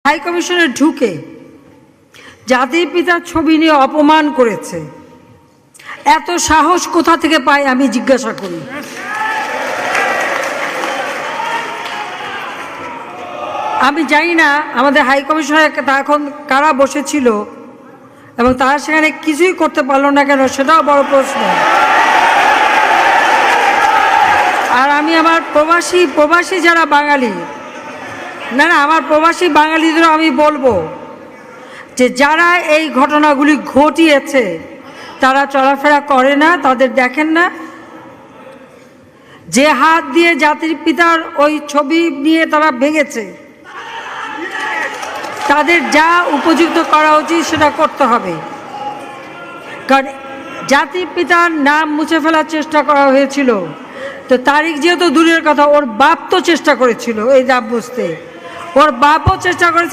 High কমিশনে ঢুকে জাতির পিতার ছবি নিয়ে অপমান করেছে, এত সাহস কোথা থেকে পায় আমি জিজ্ঞাসা করি। আমি জানি না আমাদের হাই কমিশনে এখন কারা বসেছিল এবং তারা সেখানে কিছুই করতে পারলো না কেন, সেটাও বড় প্রশ্ন। আর আমি আমার প্রবাসী যারা বাঙালি, না আমার প্রবাসী বাঙালিদেরও আমি বলবো যে যারা এই ঘটনাগুলি ঘটিয়েছে তারা চলাফেরা করে না, তাদের দেখেন না। যে হাত দিয়ে জাতির পিতার ওই ছবি নিয়ে তারা ভেঙেছে, তাদের যা উপযুক্ত করা উচিত সেটা করতে হবে। কারণ জাতির পিতার নাম মুছে ফেলার চেষ্টা করা হয়েছিল, তো তারিখ যেহেতু দূরের কথা, ওর বাপ তো চেষ্টা করেছিল এই নাম মুছতে, ওর বাপও চেষ্টা করেছে।